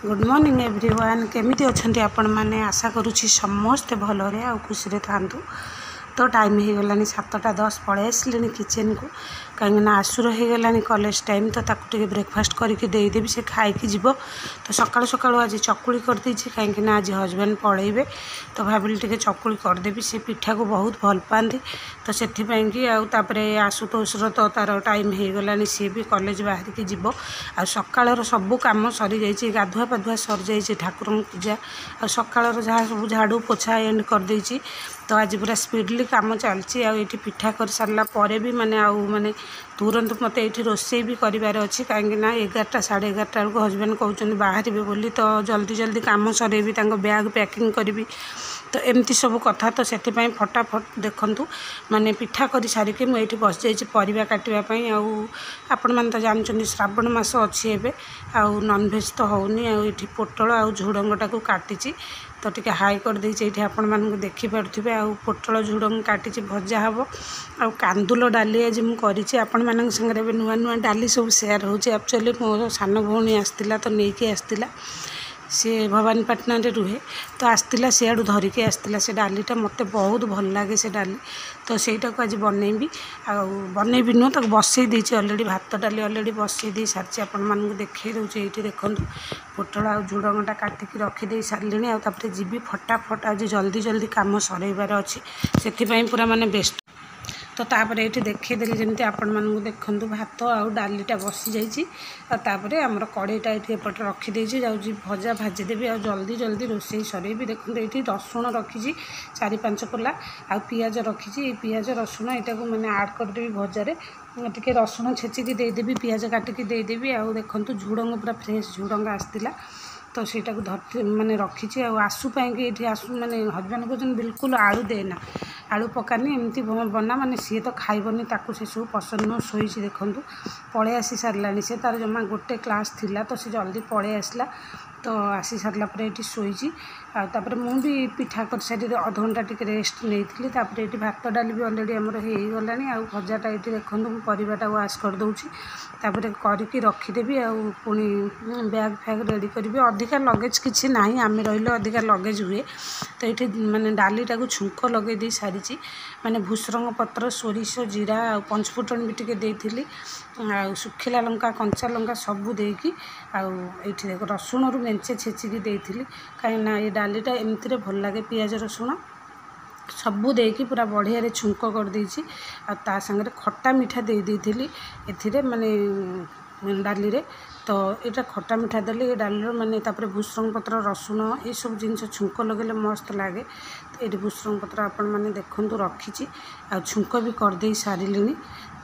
Good morning everyone केमिति अच्छे आपण मैंने आशा करुँची समस्ते भलरे आ खुशी थांतु। तो टाइम हो गलानी 7:10 पड़े आसले किचेन को कहीं आसुर हो गलानी कॉलेज टाइम तो ताकू ब्रेकफास्ट करके देदेवी से खाई जीव। तो सकाळु सकाळु आज चकुली करदे कहीं आज हजबैंड पलैबे तो भाविली टे चकुली करदेवी से पिठा को बहुत भल पाती तो से आउे आशुतोषर तो तार टाइम हो गलानी सी भी कॉलेज बाहर की जीव आ सकाळर सब कम सरी जाइए गाधुआ पाधुआ सरी जाइए ठाकुर पूजा आ सकाळर जहाँ सब झाड़ू पोछा एंड करदे तो आज पूरा स्पीडली काम चलती आठी पिठा कर सारा पर भी माने तुरंत मत ये रोषे भी करार अच्छी कहीं 11टा 11:30 बेलू हजबैंड कहते बाहर बोली तो जल्दी जल्दी काम सरेबी बैग पैकिंग करी तो एमती सब कथा तो से फटाफट देखु माने पिठा कर सारिके मुझे बस जाइए परिवा काटापी आपण मैंने तो जानते श्रावण मास अच्छी एवं आउ नॉनभेज तो होनी आठी पोटल आ झुड़ंगटा को काटी तो टी हाई कर देती आपण मानक देखिपे आ पोटल झुड़ंग काटी भजा हम आ कांदुल डाली आज मुझे आपण मान सागर नुआ नुआ डाली सब सेयार हो एक्चुअली मोर सान भौणी आसला तो नहीं आसला सी भवानीपाटना रुहे तो आसला सियाड़ू धरिकी आसला से डालीटा मत बहुत भल लगे से डाली तो सहीटा को आज बनईबी बनईबी नुह तक बसई देती अलरेडी भात डाली अलरेडी बसई दे सारी आपण मानक देखी दूचे ये देखो पोटल आ झुड़ंगटा काटिकी रखीदे सारे आउे जीवी फटाफट आज जल्दी जल्दी कम सरेबार अच्छी से पूरा माने बेस्ट तो तापर ये देखीदेली जमी आपण मानू देखूँ भात आउ डालीटा बसी जापर आमर कड़ईटा ये एपटे रखीदे जाऊँगी भजा भाजीदेवी आ जल्दी जल्दी रोषे सरेबी देखो ये रसुण रखी 4-5 कोला आ पियाज रखी पियाज रसुण यहाँ को मैंने आड करदेवी भजारे टे रसुण छेचिकी देदेवी पियाज काटिकी देदेवी आ देखो झुड़ंग पूरा फ्रेश झुड़ंग आसला तो सहीटा को धर माने रखी आसु ये आसु माने हजबैंड कहते बिल्कुल आलू देना आलू पकानी एमती बना माने सी तो खाइबनी ताकू से सब पसंद नुह शोची देखूँ पलि आसी सारा से तार जमा गोटे क्लास थिला तो सी जल्दी पलि आसला तो आसी सारा पर ये शोची आपर मुझे पिठा कर सारी अधघंटा टी रेस्ट नहीं तापर ये भात डाली भी अलरेडी आमर हो गलानी आ भजाटा ये देखो परिवाटा वाश करदे तापर करके रखीदेवी पुणी बैग फैग रेडी करी अधिका लगेज किसी ना आम रही अधिका लगेज हुए तो ये माने डालीटा को छुंक लगे दे सारी माने भूसरंग पत्र सोरिष जीरा पंचफुटन भी टी देती सुखिला लंका कंचा लंका सबू देकी ये देख रसुण रु मेंचे छेचिकी देती कहीं ये डालीटा एमती भल लगे पियाज रसुण सबू देकी पूरा बढ़िया छुंक कर देछि आ संगे खट्टा मीठा दे देथिली एथिरे माने डाली रे तो यहाँ खट्टा मीठा देले ये डाली माने तापर भूसरंग पत्र रसुण ये सब जिनस छुंक लगे मस्त लगे तो ये भूसरंग पत्र आपण मैंने देखूँ रखी आ छुंक भी करदे सारे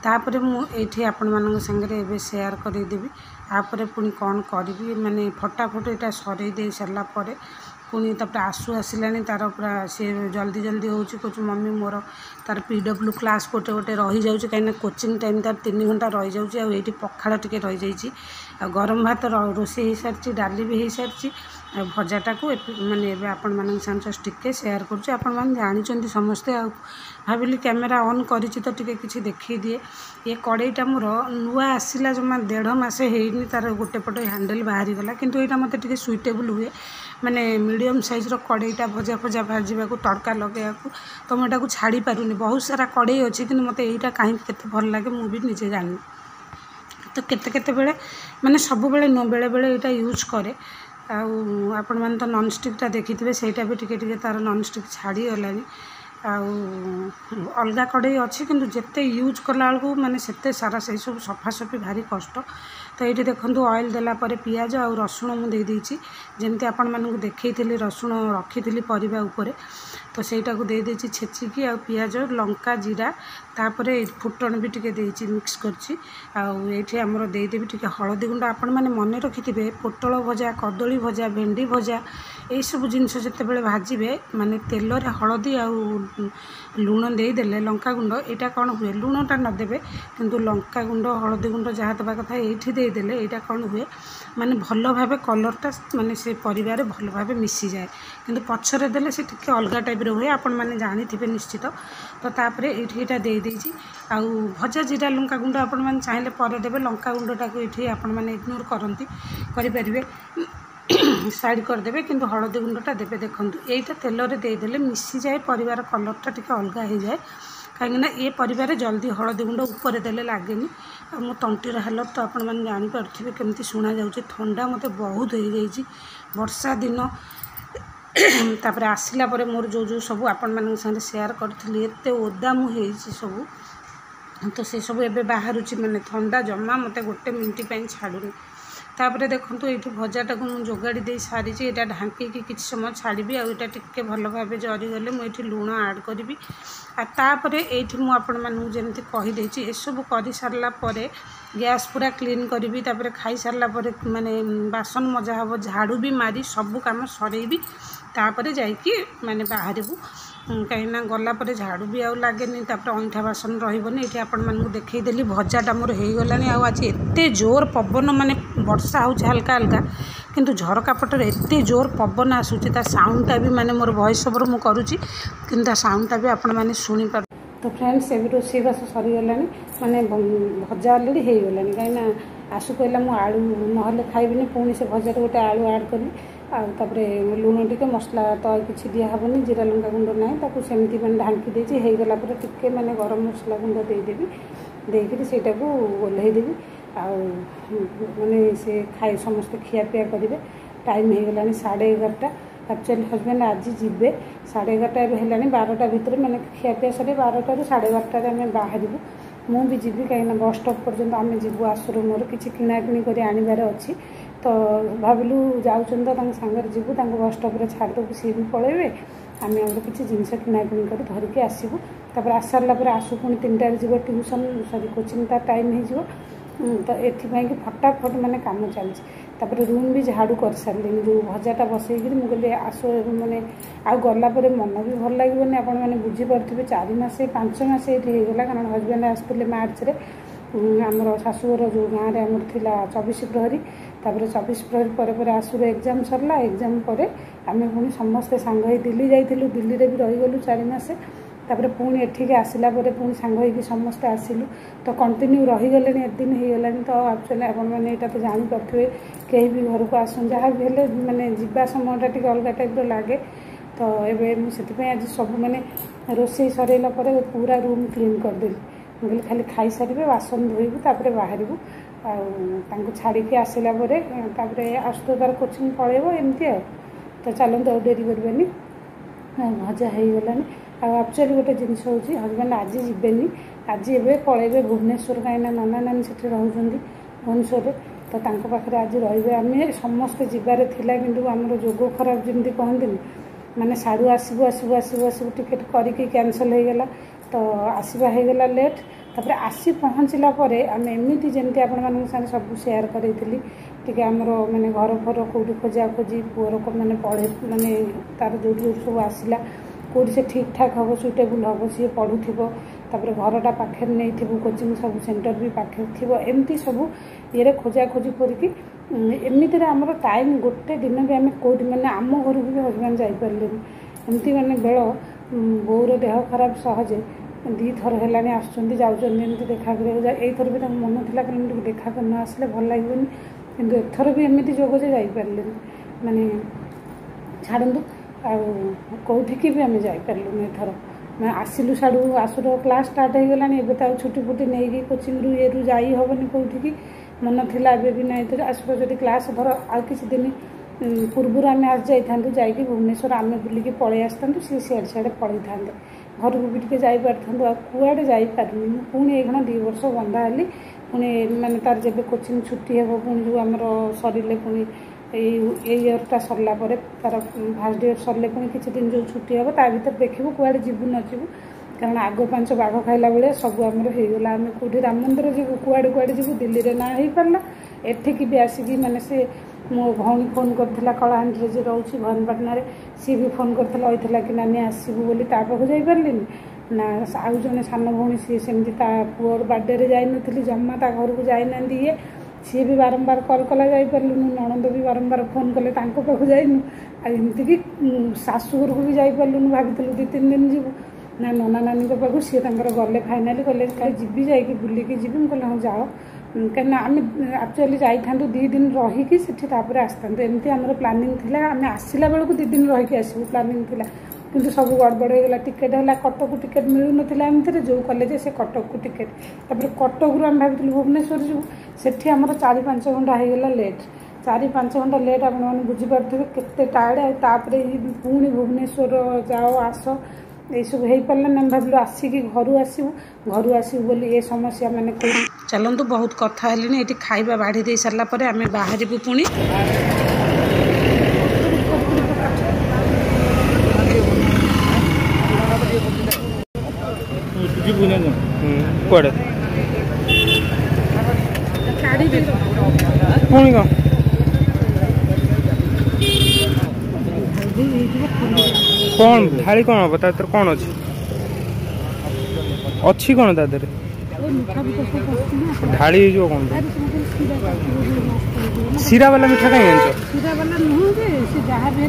तापर मुझे आपण मान सागरे एवं सेयार करदेवी आपर पुणी कौन करी माने फटाफट यहाँ सर दे सारापर पुणी तापर आसु आसला तार पूरा सी जल्दी जल्दी हो कह मम्मी मोर तार PW क्लास गोटे गोटे रही जाऊँ कहीं कोचिंग टाइम तार 3 घंटा रही जाऊँ ये पखाड़ टी रही जाइए गरम भात रोषे हो सारी डाली भी हो सारी भजाटा को माने आपण मान जस्ट टिके सेयार करुँचे आपण मैंने जानी समस्ते भाविली कैमेरा ऑन करी तो टिके किसी देखी दिए ये कड़ईटा मोर नुआ आसला जमा 1.5 मास होनी तार गोटे पट हैंडल बाहरी गला किंतु यहाँ मत टे सुइटेबल हुए माने मीडियम साइज कड़ईटा भजा भजा भाजवा तड़का लगे तो मुझे छाड़ी पारूनी बहुत सारा कड़ई अच्छी कि मत यहाँ कहीं केते भल लगे मुझे निजे जानी तो केते केते बेले माने सब बेले नुह बेले बेले यहाँ यूज करे आपण मैंने तो नॉनस्टिकटा देखी सेटा भी टिके तार नॉनस्टिक छाड़ी गलानी अलगा कड़ई अच्छी किंतु जिते यूज कला बेलू माने सेते सारा से सब सफासफी भारी कष्ट तो ये देखो ऑयल देला परे पियाज आ रसुण मुझे जमती आपण मानक देखी रसुण रखी परिवा उपरे तो सहीटा को दे देछि छेचिकी आ पियाज लंका जीरा तापर फुटण भी टिके देछि मिक्स करछि ये आमर देदेवी टिके हलदी गुंड आपण मैंने मन रखिथे पोटल भजा कदली भजा भेंडी भजा यही सब जिनस जिते भाजबे माने तेल रे हलदी आ लुण देदेले लंका गुंड यहाँ कौन हुए लुणटा नदेवे किंतु लंका गुंड हलदी गुंड जहाँ देवा कथा ये देदेले यहाँ कौन हुए माने भल भाव कलरटा माने से परिवार भल भाव मिसी जाए किंतु पछरे देले से टिके अलगा टाइप हुए आपण मैंने जानी निश्चित तो तापर ये दे देछि आ भजा जीरा लंका गुंड आपण मैंने चाहिए पर देवे लंका गुंडटा को ये आपण मैंने इग्नोर करती करें साइड करदे कि हलदी गुंडा देवे देखूँ यहीटा तेल देदेले मिसी जाए परिवार कलरटा टी अलग हो जाए कहीं ये परिवार जल्दी हलदी गुंड ऊपर देले लगे मो तंटीर हालत तो आपण मैंने जानीपे केमती शुणा जाऊँगी ठंडा मत बहुत हो जाइए वर्षा दिन तापर आसला मोर जो जो सब आपण मान साथ शेयर करी एत ओदा मुझे सब तो से सब एबे बाहर माने ठंडा जमा मत गोटे मिनिट छाड़ूनी तापर देखूँ ये भजाटा को मुझे जोगाड़ी दे सारी यहाँ ढांकी किसी समय छाड़ी आउटा टिके भल भाव जरीगले मुझे लुण आड करी आपर ये मुझे जमी कहीदे एसबू कर सारापर गैस पूरा क्लीन करी खाई सारापर माने बासन मजा हम झाड़ू भी मारी सबू कम सरेबी तापर जाइए माने बाहर कहीं गलापर झाड़ू भी आउ लगे अईठा बासन रही ये आपण मानू देखईदेली भजाटा मोर हो गला आज एत जोर पवन माने वर्षा हो हल्का हल्का किंतु झरका पटर एत जोर पवन आसूची साउंडटा भी माने मोर वॉइस ओवर मु करुच्ची किंतु साउंडटा भी आपण माने शुणी पार। तो फ्रेंड्स एवं रोषेईबास सरीगला माने भजा अलरेडी हो गला कहीं आसु कहला मु आलू ना खाइबी पुणी से भजा गोटे आलू आड करी आउे लुण टिके मसला तो किसी दिहबनी जीरा लंका गुंड ना सेमती मैंने ढांकी देती हो गला टिके मैंने गरम मसला गुंड देदेवी देकर सेटा को ओल्लैदेवी आने से खाए समस्ते खियापिया करेंगे टाइम हो गला 11:30 एक्चुअली हजबैंड आज जीवे 11:30 है 12टा भितर मैंने खियापिया सर 12टा रू 12:30 आम बाहर मु भी जी कहीं बस स्टॉप पर्यंत आम जीवु आसुर मोर किसी किणाकिणी कर आनबार अच्छी तो भाविलु जाऊँ तो सांगे जीवु बस स्टॉप छाड़देबू सी भी पलैबे आम किसी जिनस किणाकिणी कर धरिकी आसबू तापर आस सारा आसु पुणी 3टार जीव ट्यूशन सॉरी कोचिंग तार टाइम हो तो ये कि फटाफट मैंने काम चलती रूम भी झाड़ू कर सारे जो भजाटा बसईकि मुझे आस मैंने आउ गलापर मन भी भल लगे आपण मैंने बुझीपे 4 मास 5 मास ये होगा कारण हजबैंड आसते मार्च आमर शाशुघर जो गाँव में आमर थी 24 प्रहरी तापर 24 प्रहरी पर आसुर एग्जाम सरला एग्जाम पर आम पुणी समस्ते सांग दिल्ली जाइलु दिल्ली रे भी रहीगलु 4 मास तापर पुणी एठिक आसला पुणी सांग होगी समस्ते आसिलु तो कंटिन्यू रहीगले एत दिन हो गला तो एक्चुअली आपण मैंने यहाँ तो जानीपे कहीं भी घर को आसन जहाँ भी है मैंने जीवा समयटा टी अलग टाइप लगे तो ये मुझे आज सब मैंने रोषे सरला पूरा रूम क्लीन करदेली मुझे खाली खाई सारे बासन धोबू तापर बाहर छाड़ी आसला आसतो तार कोचिंग पलैब एमती तो चलते डेरी करवानी भजा हो गलानी एक्चुअली गोटे जिनस हूँ हजबैंड आज जीवेनि आज ए पलैबे भुवनेश्वर कहीं नना नानी से रोचे भुवनेश्वर तो पाखे आज रे आम समस्ते जीवार थिला किंतु आमर जोग खराब जमी कहती माने साड़ू आसबू आसबू आसबू आसबू टिकेट करके कैंसल हो गला तो आसवा हो गला लेट तापर आसी पहुँचला आम एमती जमी आपण सब सेयार करी टी आमर माने घर फर कौटी खोजा खोजी पुअर मैंने पढ़े माने तार जो सब आसला कौटी से ठीक ठाक हम सुटेबुल हम सी पढ़ुव तापर घरटा पाखे नहीं थी कोचिंग सब सेंटर भी पाखे थी एमती सब ये खोजा खोजी करके एमती आमर टाइम गोटे दिन भी आम कौटी मैंने आम घर को भी हजबैंड जापारे एमती मैंने बेल बोर देह खराब सहजे 2 थर है आसुँच जाऊँगी देखा कर भी मन था कि देखा कर न आसले भल लगे कि एथर भी एमती जोग जे जापारे माने छाड़ू कौटिकी भी आम जापारूँ एथर मैं आसिलु साड़ू आसुर क्लास स्टार्ट हो गला तो छुट्टी फुटी नहीं कोचिंग रू ये जाई हेनी कौटिकी मन थिला भी ना तो आसुर जब क्लास धर आ किसी दिन पूर्व आम आज जाइए जाकि भुवनेश्वर आम बुलिकी पलि आसता सी सियाड़े सियाड़े पलि था घर को भी जापारू आ कुआड़े जापारूनी पुणी ये 2 वर्ष बंधा हेली पुणी माने तार जब कोचिंग छुट्टी हे पुणी जो आमर सरिले पुणी इयरटा सरला तार फास्ट इयर सरले पुणी किसी दिन जो छुट्टी हे ता भर देखू कुआड़े जीवु न जीवु कारण आग 5 बाघ खाइला बेले सब आमर होगला आम कौटी राम मंदिर जीवु कुआड़े कुआड़े जीवु दिल्ली रे ना हो पारा एठिकी भी आसिकी माने से मो भौणी फोन करथिला कलाहांडी जे रोची भवानीपाटना रे सी भी फोन करथिला कि नानी आसबू बोली ता पाखु जाई पारलिनी ना आउ जने सान भौणी सी सेमती ता पुअर बर्थडे रे जाई नथिली जम्मा ता घर को जाई नांदी ये सी भी बारंबार कल कला जाई पारलुनु नणंद भी बारंबार फोन कले तांको पाखु जाइनु आ एमती कि शाशुघर को भी जाई पारलुनु भाबितलु 2-3 दिन जीवु ना नना नानी पाखु सी गले फाइनाली कले जीवी जाइए बुलिकी जीवी मुझे हाँ जाओ कहीं आम एक्चुअली जाइथां 2 दिन रहीकि आसता एमती आम प्लानिंग थिला आम आसला बेलू 2 दिन रहीकि आसबू प्लानिंग थिला किंतु सब गड़बड़ होगा टिकेट है कटक टिकेट मिलू ना एमती जो कॉलेज से कटक को टिकेट कटक रू आम भाई भुवनेश्वर जीव से आम 4-5 घंटा होगा लेट 4-5 घंटा लेट आप बुझीपे केते टायर्ड आउे पुणी भुवनेश्वर जाओ आस ये सब हो पारानी आम भाविलु आसिकी घर आसबू बोली ये समस्या मैंने चलतु बहुत कथा है ये खाଇବା बाढ़ी दे सारापर आम बाहर पुणी कौड़े पुणी कौन थाली कौन हम तर कौन अच्छी कौन तादर ढाली जो कौन सीरा वाला मीठा कहीं सीरा वाला नुह जहाँ भी